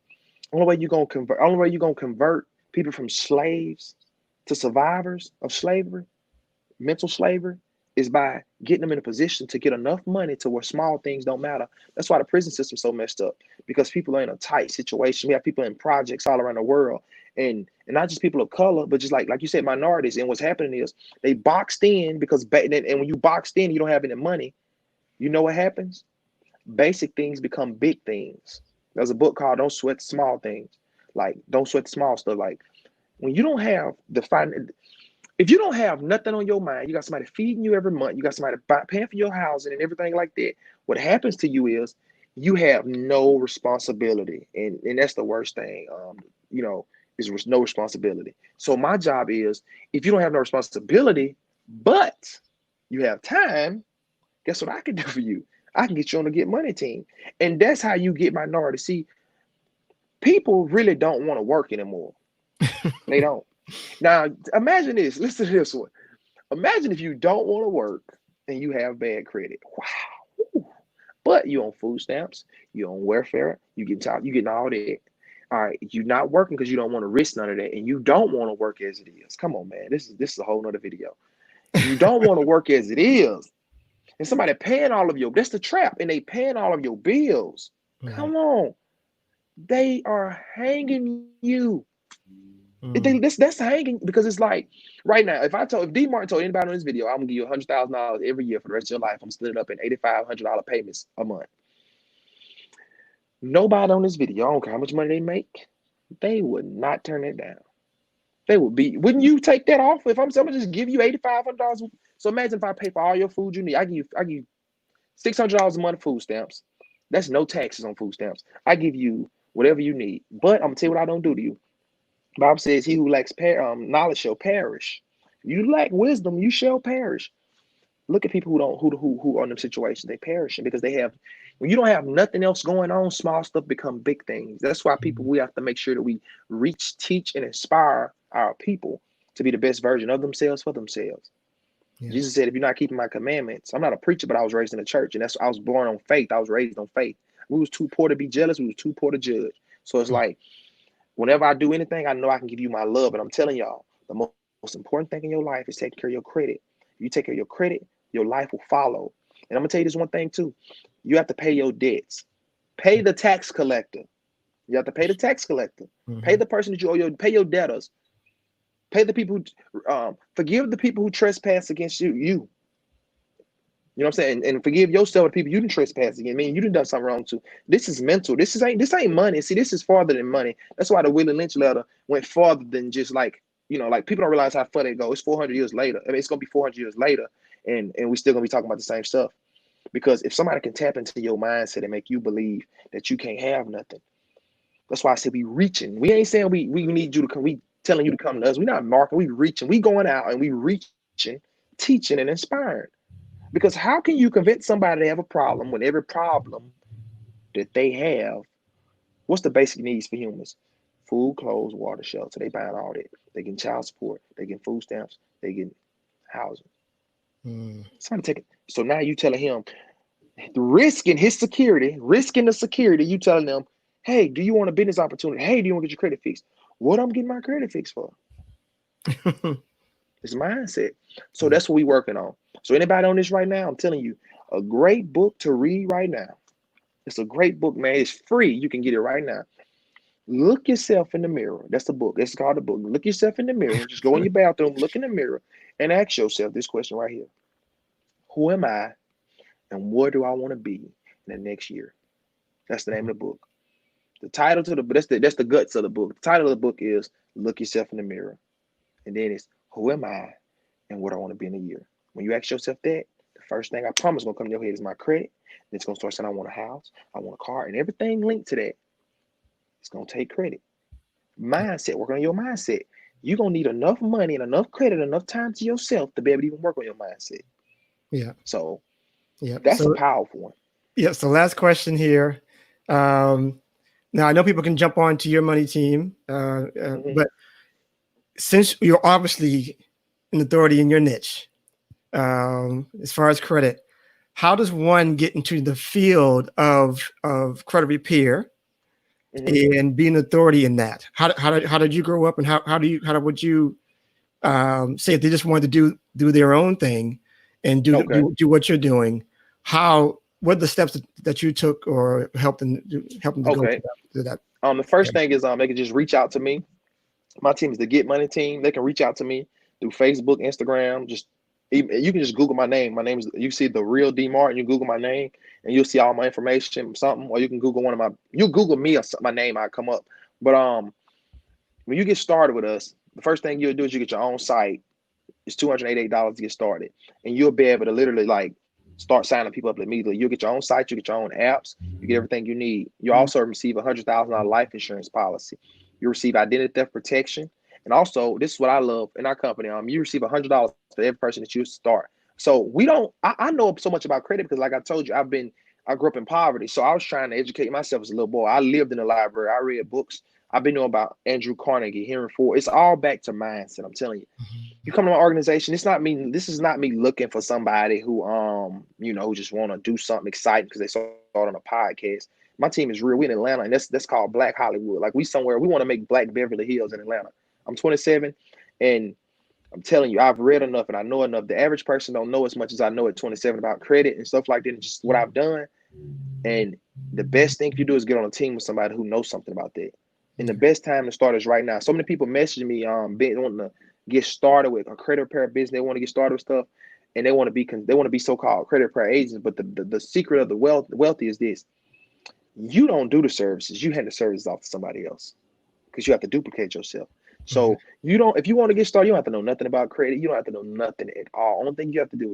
only way you're gonna convert people from slaves to survivors of slavery, mental slavery, is by getting them in a position to get enough money to where small things don't matter. That's why the prison system's so messed up, because people are in a tight situation. We have people in projects all around the world, and not just people of color, but just like you said, minorities. And what's happening is they boxed in because and when you boxed in, you don't have any money. You know what happens? Basic things become big things. There's a book called Don't Sweat the Small Things. Like, don't sweat the small stuff. Like, when you don't have if you don't have nothing on your mind, you got somebody feeding you every month, you got somebody paying for your housing and everything like that. What happens to you is you have no responsibility. And that's the worst thing, is no responsibility. So my job is, if you don't have no responsibility, but you have time, guess what I can do for you? I can get you on the Get Money team. And that's how you get minority. See, people really don't want to work anymore. They don't. Now, imagine this. Listen to this one. Imagine if you don't want to work and you have bad credit. Wow. But you on food stamps, you on welfare, you getting all that. All right, you're not working because you don't want to risk none of that, and you don't want to work as it is. Come on, man. This is a whole nother video. You don't want to work as it is. And somebody paying all of that's the trap, and they paying all of your bills. Right. Come on. They are hanging you. That's hanging, because it's like right now, if D Martin told anybody on this video, I'm gonna give you $100,000 every year for the rest of your life, I'm split it up in $8,500 payments a month. Nobody on this video, I don't care how much money they make, they would not turn it down. They would be. Wouldn't you take that off if I'm someone just give you $8,500? So imagine if I pay for all your food you need. I give you $600 a month of food stamps. That's no taxes on food stamps. I give you whatever you need. But I'm gonna tell you what I don't do to you. The Bible says, "He who lacks knowledge shall perish." You lack wisdom, you shall perish. Look at people who are in them situations. They perishing because they have. When you don't have nothing else going on, small stuff become big things. That's why we have to make sure that we reach, teach, and inspire our people to be the best version of themselves for themselves. Yeah. Jesus said, if you're not keeping my commandments, I'm not a preacher, but I was raised in the church, and I was born on faith. I was raised on faith. We was too poor to be jealous. We was too poor to judge. So it's like, whenever I do anything, I know I can give you my love. And I'm telling y'all, the most important thing in your life is taking care of your credit. If you take care of your credit, your life will follow. And I'm gonna tell you this one thing too. You have to pay your debts. Pay the tax collector. You have to pay the tax collector. Pay the person that you owe pay your debtors. Pay the people who forgive the people who trespass against you. You know what I'm saying? And forgive yourself the people you didn't trespass against. I mean, you done done something wrong too. This is mental. This ain't money. See, this is farther than money. That's why the Willie Lynch letter went farther than just like people don't realize how far they go. It's 400 years later. I mean, it's gonna be 400 years later, and we still gonna be talking about the same stuff. Because if somebody can tap into your mindset and make you believe that you can't have nothing, that's why I said we reaching. We ain't saying we need you to come. We telling you to come to us. We're not marking. We reaching. We going out and we reaching, teaching, and inspiring. Because how can you convince somebody to have a problem when every problem that they have, what's the basic needs for humans? Food, clothes, water, shelter. They buying all that. They getting child support. They getting food stamps. They getting housing. Somebody take it. So now you telling him, risking his security, risking the security, you telling them, hey, do you want a business opportunity? Hey, do you want to get your credit fixed? What I'm getting my credit fixed for? It's mindset. So that's what we working on. So anybody on this right now, I'm telling you, a great book to read right now. It's a great book, man. It's free. You can get it right now. Look yourself in the mirror. That's the book. That's called the book. Look yourself in the mirror. Just go in your bathroom, look in the mirror, and ask yourself this question right here. Who am I and where do I want to be in the next year? That's the name of the book. The title to the that's the guts of the book. The title of the book is Look Yourself in the Mirror. And then it's who am I and what I want to be in a year. When you ask yourself that, the first thing I promise gonna come to your head is my credit. And it's gonna start saying I want a house, I want a car, and everything linked to that. It's gonna take credit. Mindset, working on your mindset. You're gonna need enough money and enough credit, enough time to yourself to be able to even work on your mindset. Yeah. So Yeah. that's a powerful one. Yeah. So last question here. Now I know people can jump on to your money team, but since you're obviously an authority in your niche, as far as credit, how does one get into the field of credit repair and be an authority in that? How did you grow up, and how would you say if they just wanted to do their own thing and do what you're doing? What are the steps that you took or helped them to go to that? The first thing is they can just reach out to me. My team is the Get Money team. They can reach out to me through Facebook, Instagram. You can just Google my name. My name is, you see The Real D Martin. You Google my name and you'll see all my information, something, or you can Google you Google me or my name, I come up. But when you get started with us, the first thing you'll do is you get your own site. It's $288 to get started, and you'll be able to literally like start signing people up immediately. You'll get your own site, you get your own apps, you get everything you need. You also receive a $100,000 life insurance policy. You receive identity theft protection, and also this is what I love in our company. You receive $100 for every person that you start. So we don't. I know so much about credit because, like I told you, I grew up in poverty, so I was trying to educate myself as a little boy. I lived in the library. I read books. I've been knowing about Andrew Carnegie, Henry Ford. It's all back to mindset. I'm telling you. You come to my organization. It's not me. This is not me looking for somebody who who just want to do something exciting because they saw it on a podcast. My team is real. We're in Atlanta, and that's called Black Hollywood. Like we want to make Black Beverly Hills in Atlanta. I'm 27, and I'm telling you, I've read enough and I know enough. The average person don't know as much as I know at 27 about credit and stuff like that, and just what I've done. And the best thing you do is get on a team with somebody who knows something about that. And the best time to start is right now. So many people message me, wanting to get started with a credit repair business. They want to get started with stuff, and they want to be so-called credit repair agents. But the secret of the wealthy is this: you don't do the services. You hand the services off to somebody else because you have to duplicate yourself. So if you want to get started, you don't have to know nothing about credit. You don't have to know nothing at all. Only thing you have to do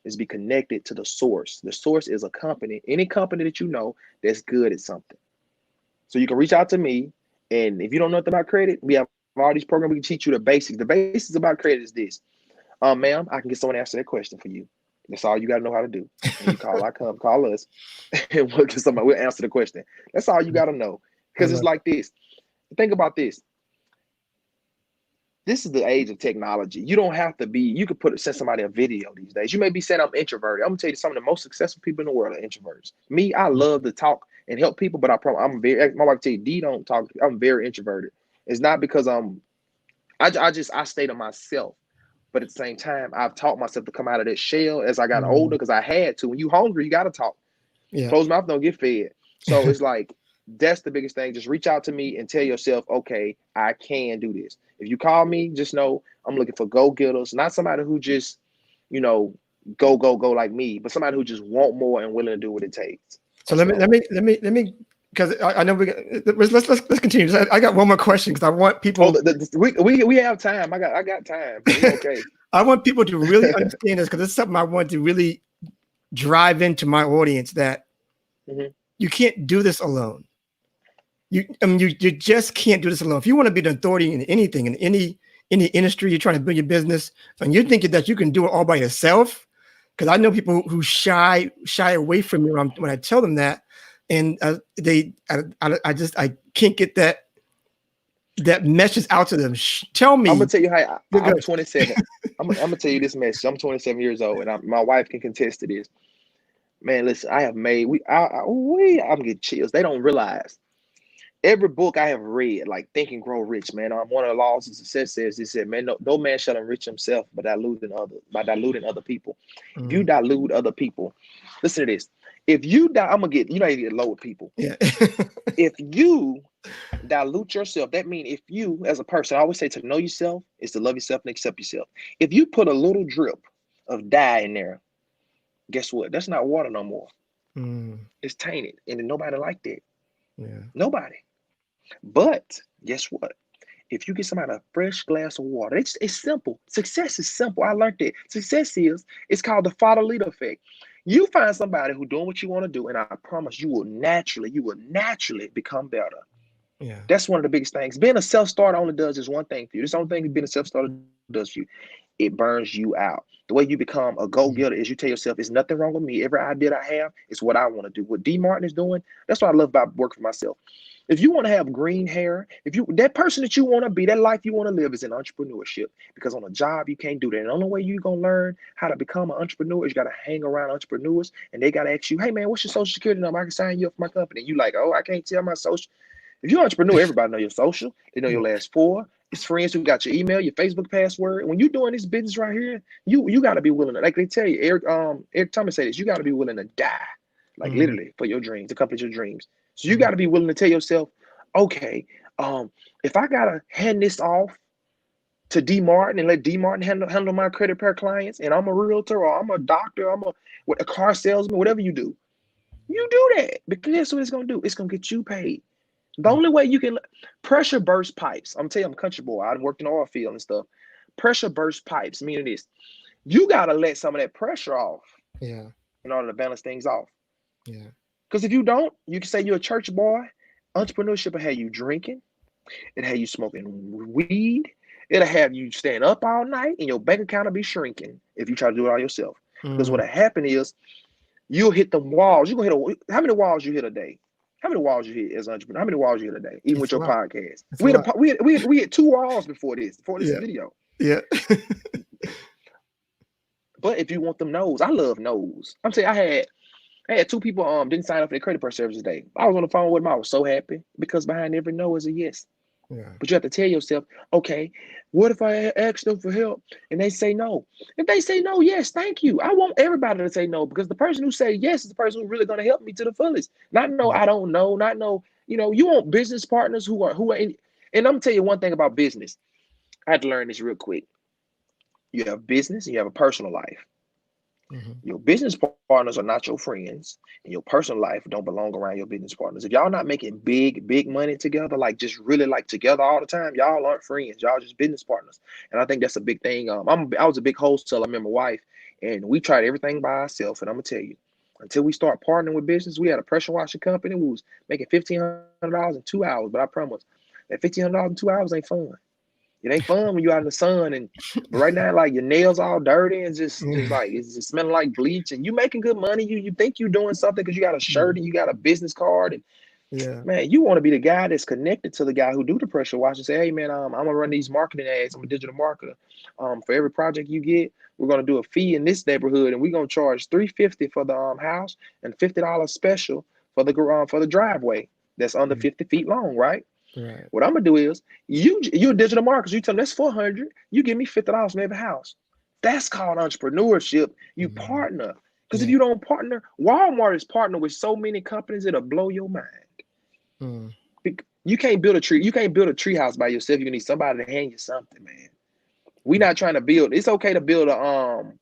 is be connected to the source. The source is a company, any company that you know that's good at something. So you can reach out to me, and if you don't know nothing about credit, we have all these programs. We can teach you the basics. The basics about credit is this. Ma'am, I can get someone to answer that question for you. That's all you got to know how to do. When you call us, and we'll answer the question. That's all you got to know. Because it's like this. Think about this. This is the age of technology. You don't have to be, you could send somebody a video these days. You may be saying I'm introverted. I'm gonna tell you, some of the most successful people in the world are introverts. Me, I love to talk and help people, but my wife tell you, D don't talk. I'm very introverted. It's not because I stay to myself. But at the same time, I've taught myself to come out of that shell as I got older because I had to. When you hungry, you got to talk. Yeah. Closed mouth don't get fed. So it's like, that's the biggest thing. Just reach out to me and tell yourself, okay, I can do this. If you call me, just know I'm looking for go-getters, not somebody who just, go like me, but somebody who just want more and willing to do what it takes. So let me, because I know let's continue. I got one more question because I want people. We have time. I got time. Okay. I want people to really understand this because it's something I want to really drive into my audience that Mhm. you can't do this alone. You just can't do this alone. If you want to be the authority in anything, in any industry, you're trying to build your business, and you're thinking that you can do it all by yourself. Because I know people who shy away from me when I tell them that, and I can't get that message out to them. Tell I'm gonna me, tell you how you're I'm good. 27. I'm gonna tell you this message. I'm 27 years old, and my wife can contest to this. Man, listen, I have made I'm getting chills. They don't realize every book I have read, like Think and Grow Rich, man. One of the laws of success says, it said, man, no man shall enrich himself by diluting other people. If you Mm, dilute other people, listen to this. If you I'm gonna get, you know, you get low with people. yeah. If you dilute yourself, that means if you, as a person, I always say to know yourself is to love yourself and accept yourself. If you put a little drip of dye in there, guess what? That's not water no more. Mm, It's tainted, and nobody like that. yeah. Nobody. But guess what? If you get somebody a fresh glass of water, it's simple. Success is simple. I learned that. Success it's called the father leader effect. You find somebody who doing what you want to do, and I promise you will naturally become better. Yeah. That's one of the biggest things. Being a self-starter only does is one thing for you. This only thing being a self-starter does for you. It burns you out. The way you become a go-getter is you tell yourself, "There's nothing wrong with me. Every idea I have is what I want to do." What D. Martin is doing, that's what I love about working for myself. If you want to have green hair, if you that person that you want to be, that life you want to live is in entrepreneurship. Because on a job you can't do that. And the only way you're gonna learn how to become an entrepreneur is you gotta hang around entrepreneurs and they gotta ask you, "Hey man, what's your social security number? I can sign you up for my company." And you like, "Oh, I can't tell my social." If you're an entrepreneur, everybody know your social. They know your last four. It's friends who got your email, your Facebook password. When you're doing this business right here, you got to be willing to, like they tell you, Eric Thomas said this, you got to be willing to die, like Mm, literally for your dreams, to accomplish your dreams. So you mm, got to be willing to tell yourself, okay, if I gotta hand this off to D Martin and let D Martin handle my credit repair clients, and I'm a realtor or I'm a doctor, a car salesman, whatever you do that because that's what it's gonna do. It's gonna get you paid. The mm, only way you can pressure burst pipes. I'm telling you, I'm a country boy. I worked in the oil field and stuff. Pressure burst pipes, meaning this. You gotta let some of that pressure off yeah. in order to balance things off. Yeah. Because if you don't, you can say you're a church boy. Entrepreneurship will have you drinking, it'll have you smoking weed, it'll have you staying up all night, and your bank account will be shrinking if you try to do it all yourself. Because Mm, what'll happen is you'll hit the walls. You gonna hit how many walls you hit a day? How many walls you hit as an entrepreneur? How many walls you hit a day? Even with it's a your lot. podcast, It's a lot. we had two walls before this Yeah. video. Yeah. But if you want them no's, I love no's. I'm saying I had two people didn't sign up for their credit card service today. I was on the phone with them. I was so happy because behind every no is a yes. Yeah. But you have to tell yourself, okay, what if I ask them for help and they say no? If they say no, yes, thank you. I want everybody to say no because the person who say yes is the person who's really going to help me to the fullest. Not no, Yeah. I don't know, not no. You want business partners who are in. And I'm gonna tell you one thing about business. I had to learn this real quick. You have business and you have a personal life. Mhm. Your business partners are not your friends, and your personal life don't belong around your business partners. If y'all not making big money together, like just really like together all the time, y'all aren't friends. Y'all just business partners. And I think that's a big thing. I was a big wholesaler. I remember my wife, and we tried everything by ourselves. And I'm gonna tell you, until we start partnering with business, we had a pressure washing company. We was making $1,500 in 2 hours. But I promise, that $1,500 in 2 hours ain't fun. It ain't fun when you out in the sun and but right now, like your nails all dirty and just like it's just smelling like bleach and you making good money. You think you're doing something because you got a shirt Mm, and you got a business card and yeah. man, you want to be the guy that's connected to the guy who do the pressure wash and say, hey man, I'm gonna run these marketing ads. I'm a digital marketer. For every project you get, we're gonna do a fee in this neighborhood and we're gonna charge $350 for the house and $50 special for the driveway that's under Mm, 50 feet long, right? right. What I'm gonna do is you're a digital marketer. You tell them that's 400. You give me $50 from every house. That's called entrepreneurship. You Mm, partner. Because if yeah. you don't partner, Walmart is partner with so many companies it'll blow your mind. Mm, You can't build a tree. You can't build a tree house by yourself. You need somebody to hand you something, man. We're yeah. not trying to build. It's okay to build a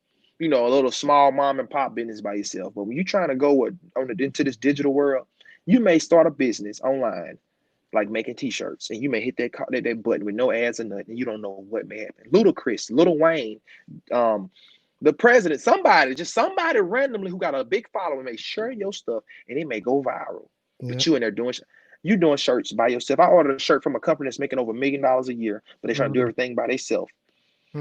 little small mom and pop business by yourself. But when you're trying to go into this digital world, you may start a business online like making t-shirts and you may hit that button with no ads or nothing. You don't know what may happen. Ludacris, Lil Wayne, um, The president, somebody randomly who got a big following may share your stuff and it may go viral. Yeah. But you in there doing you doing shirts by yourself. I ordered a shirt from a company that's making over $1 million a year, but they're trying to do Mm, everything by themselves.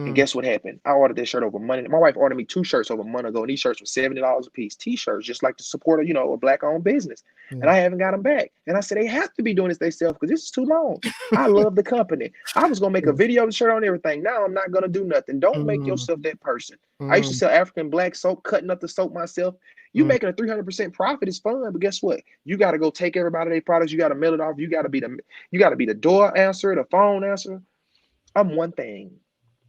And mm, guess what happened? I ordered this shirt over money. My wife ordered me 2 shirts over a month ago, and these shirts were $70 a piece. T-shirts, just like to support a black-owned business. And yeah. I haven't got them back. And I said they have to be doing this themselves because this is too long. I love the company. I was gonna make a video of the shirt on everything. Now I'm not gonna do nothing. Don't make Mm, yourself that person. I used to mm, sell African black soap, cutting up the soap myself. You mm, making a 300% profit is fun, but guess what? You got to go take everybody their products. You got to mail it off. You got to be the door answer, the phone answer. I'm one thing.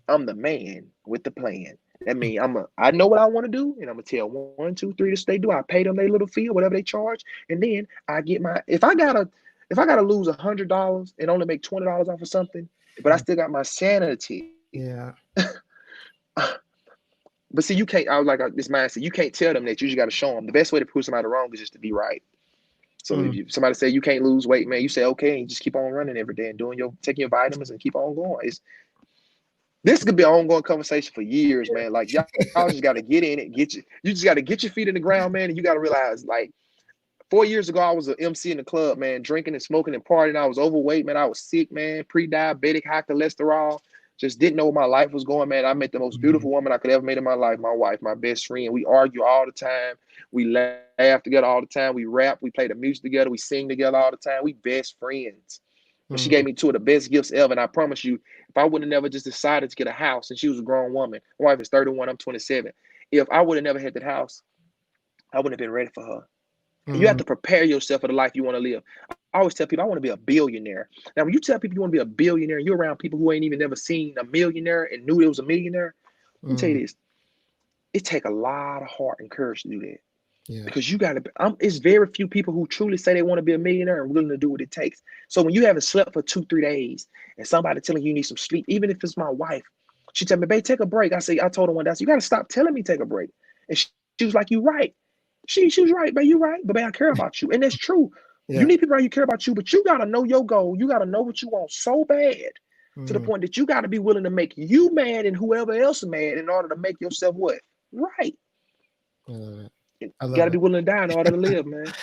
I'm the man with the plan. That means I know what I want to do, and I'm gonna tell 1, 2, 3 this they do. I pay them their little fee or whatever they charge, and then I get my if I gotta lose $100 and only make $20 off of something, but I mm. still got my sanity. Yeah. But see, you can't. I was like this mindset. You can't tell them that. You just got to show them. The best way to prove somebody wrong is just to be right. So if Mm, somebody say you can't lose weight, man, you say okay, and you just keep on running every day and taking your vitamins and keep on going. This could be an ongoing conversation for years, man. Like y'all just got to get in it, you just got to get your feet in the ground, man, and you got to realize, like 4 years ago, I was an MC in the club, man, drinking and smoking and partying. I was overweight, man. I was sick, man, pre-diabetic, high cholesterol. Just didn't know where my life was going, man. I met the most mm, beautiful woman I could ever meet in my life, my wife, my best friend. We argue all the time. We laugh together all the time. We rap. We play the music together. We sing together all the time. We best friends. And she mm. gave me two of the best gifts ever. And I promise you, if I would have never just decided to get a house, and she was a grown woman, my wife is 31, I'm 27. If I would have never had that house, I wouldn't have been ready for her. And you have Mm, to prepare yourself for the life you want to live. I always tell people I want to be a billionaire. Now, when you tell people you want to be a billionaire, and you're around people who ain't even never seen a millionaire and knew it was a millionaire. Let me tell mm. you this: it take a lot of heart and courage to do that Yeah. because you got to. It's very few people who truly say they want to be a millionaire and willing to do what it takes. So when you haven't slept for 2, 3 days and somebody telling you need some sleep, even if it's my wife, she tell me, "Babe, take a break." I told her one day, "You got to stop telling me take a break." And she was like, "You right." She was right, babe. You right, but babe, I care about you, and that's true. You Yeah. need people around you care about you, but you gotta know your goal. You gotta know what you want so bad to the Mm. point that you gotta be willing to make you mad and whoever else mad in order to make yourself what right. I love it. You I love gotta be it. willing to die in order to live, man.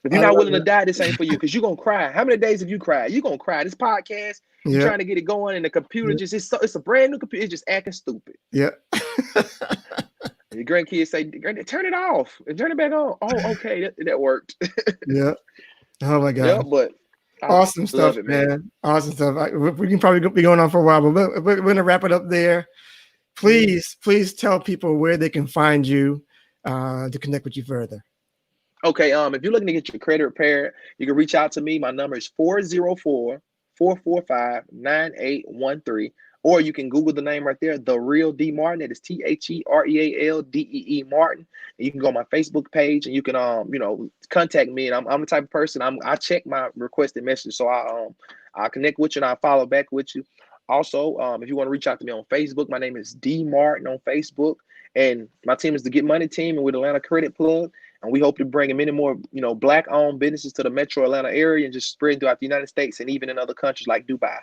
If I you're not love willing to it. die, this ain't for you because you're gonna cry. How many days have you cried? You're gonna cry. This podcast, you Yeah. trying to get it going, and the computer Yeah. just it's a brand new computer, it's just acting stupid. Yeah. And your grandkids say, turn it off and turn it back on. Oh, okay, that worked. Yeah. Oh my Yeah, God. but I Awesome stuff, love it, man. man. Awesome stuff. We can probably be going on for a while, but we're going to wrap it up there. Mhm. Please tell people where they can find you to connect with you further. Okay, if you're looking to get your credit repaired, you can reach out to me. My number is 404-445-9813. Or you can Google the name right there, The Real D Martin. That is TheRealDee Martin. And you can go on my Facebook page and you can contact me. And I'm the type of person I check my requested message. So I connect with you and I follow back with you. Also, if you want to reach out to me on Facebook, my name is D Martin on Facebook. And my team is the Get Money team, and with Atlanta Credit Plug. And we hope to bring many more, black-owned businesses to the Metro Atlanta area and just spread throughout the United States and even in other countries like Dubai.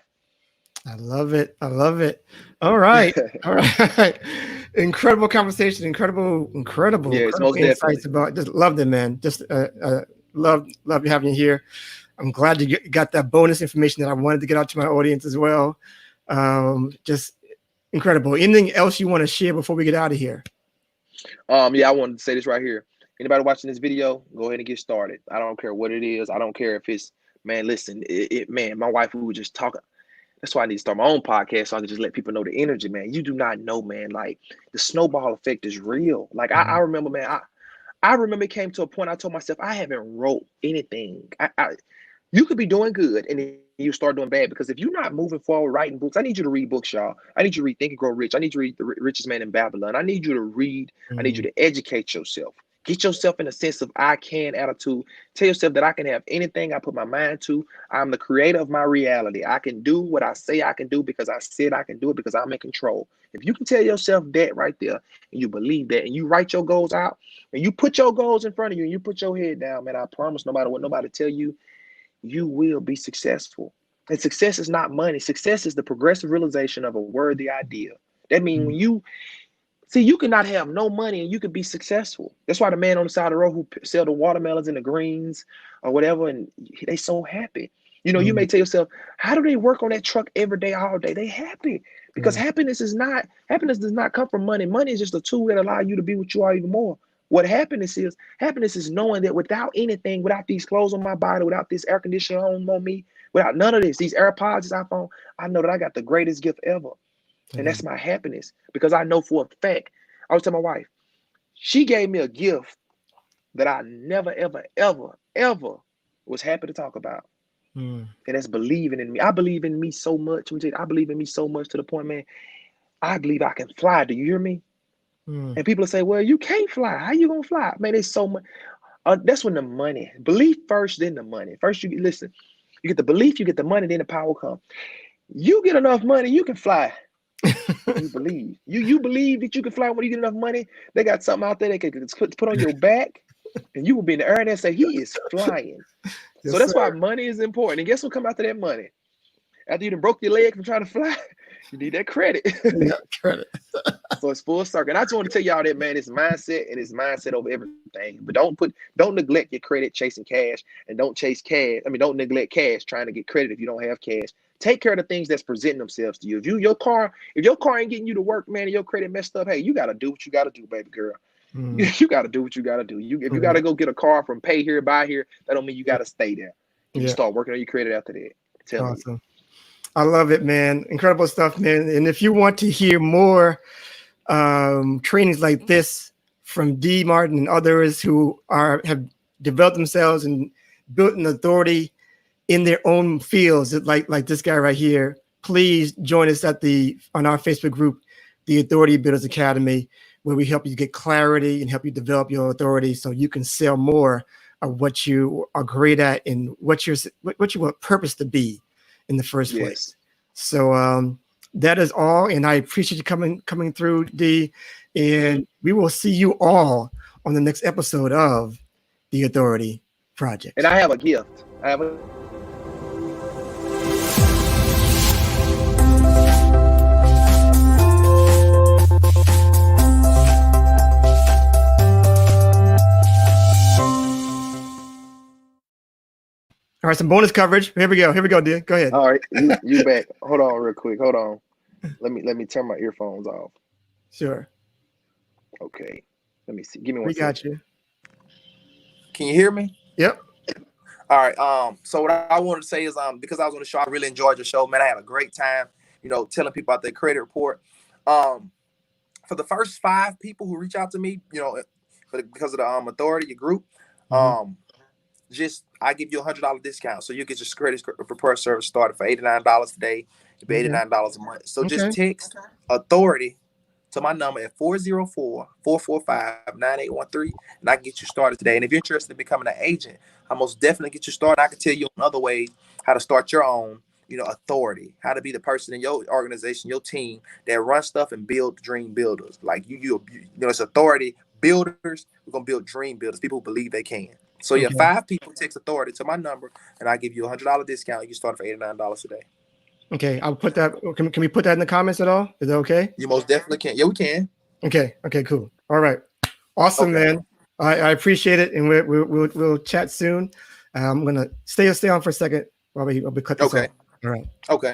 I love it. I love it. All right. All right. Incredible conversation. Yes, Incredible most insights definitely. about. Just loved it, man. Just love you having you here. I'm glad you got that bonus information that I wanted to get out to my audience as well. Just incredible. Anything else you want to share before we get out of here? Yeah, I wanted to say this right here. Anybody watching this video, go ahead and get started. I don't care what it is. I don't care if it's, man, listen, man, my wife, we were just talking. That's why I need to start my own podcast so I can just let people know the energy, man. You do not know, man. Like the snowball effect is real. Like I Mhm. remember, man, I remember it came to a point I told myself I haven't wrote anything. You could be doing good and then you start doing bad because if you're not moving forward writing books, I need you to read books, y'all. I need you to read Think and Grow Rich. I need you to read The Richest Man in Babylon. I need you to read. I need you Mhm. to educate yourself. Get yourself in a sense of I can attitude. Tell yourself that I can have anything I put my mind to. I'm the creator of my reality. I can do what I say I can do because I said I can do it because I'm in control. If you can tell yourself that right there and you believe that and you write your goals out and you put your goals in front of you and you put your head down, man, I promise no matter what nobody tell you, you will be successful. And success is not money. Success is the progressive realization of a worthy idea. That means when Mhm. you See, you cannot have no money and you could be successful. That's why the man on the side of the road who sell the watermelons and the greens or whatever, and they so happy. You know, you may Mm, tell yourself, how do they work on that truck every day, all day? They happy because mm, happiness does not come from money. Money is just a tool that allow you to be what you are even more. What happiness is knowing that without anything, without these clothes on my body, without this air conditioner on me, without none of this, these AirPods, this iPhone, I know that I got the greatest gift ever. And amen. that's my happiness because I know for a fact. I was telling my wife, she gave me a gift that I never, ever, ever, ever was happy to talk about. Mm, And that's believing in me. I believe in me so much. I believe in me so much to the point, man, I believe I can fly. Do you hear me? mm, And people say, well, you can't fly. How you going to fly? Man, it's so much. That's when the money, belief first, then the money. First, you listen, you get the belief, you get the money, then the power comes. You get enough money, you can fly. When you believe, you believe that you can fly when you get enough money. They got something out there they can put on your back, and you will be in the air and they say he is flying. So yes, that's why sir. money is important. And guess what come after that money? After you done broke your leg from trying to fly, you need that credit. Yeah, credit. So it's full circle. And I just want to tell y'all that, man, it's mindset and it's mindset over everything. But don't neglect your credit chasing cash, and don't chase cash. I mean, don't neglect cash trying to get credit if you don't have cash. Take care of the things that's presenting themselves to you. If your car ain't getting you to work, man, and your credit messed up, hey, you gotta do what you gotta do, baby girl. Mm, You gotta do what you gotta do. If you gotta yeah, go get a car from pay here, buy here, that don't mean you gotta stay there. And you yeah, start working on your credit after that. I'm telling you. awesome. I love it, man. Incredible stuff, man. And if you want to hear more trainings like this from D. Martin and others who have developed themselves and built an authority in their own fields, like this guy right here, please join us on our Facebook group, the Authority Builders Academy, where we help you get clarity and help you develop your authority so you can sell more of what you are great at and what you want purpose to be in the first Yes. place. So that is all, and I appreciate you coming through, D. And we will see you all on the next episode of the Authority And Project. I have a gift. I have a All right, some bonus coverage. Here we go. Here we go, D. Go ahead. All right, you back. Hold on real quick. Hold on. Let me turn my earphones off. Sure. Okay. Let me see. Give me one We got second. you. Can you hear me? Yep. All right. So what I wanted to say is because I was on the show, I really enjoyed your show, man. I had a great time, telling people about their credit report. Um, for the first 5 people who reach out to me, because of the authority, your group, Mm-hmm. um, just I give you $100 discount, so you get your credit repair service started for $89 today. It'll be Okay. $89 a month. So just Okay. text authority to my number at 404-445-9813, and I can get you started today. And if you're interested in becoming an agent, I most definitely get you started. I can tell you in other ways how to start your own, authority, how to be the person in your organization, your team that run stuff and build dream builders. Like it's authority builders. We're gonna build dream builders, people who believe they can. So yeah, Okay. 5 people text authority to my number, and I give you $100 discount. You can start for $89 today. Okay. I'll put that. Can we put that in the comments at all? Is that okay? You most definitely can. Yeah, we can. Okay. Okay. Cool. All right. Awesome, Okay. man. I appreciate it, and we'll chat soon. I'm gonna stay on for a second while we cut this off. Okay. All right. Okay.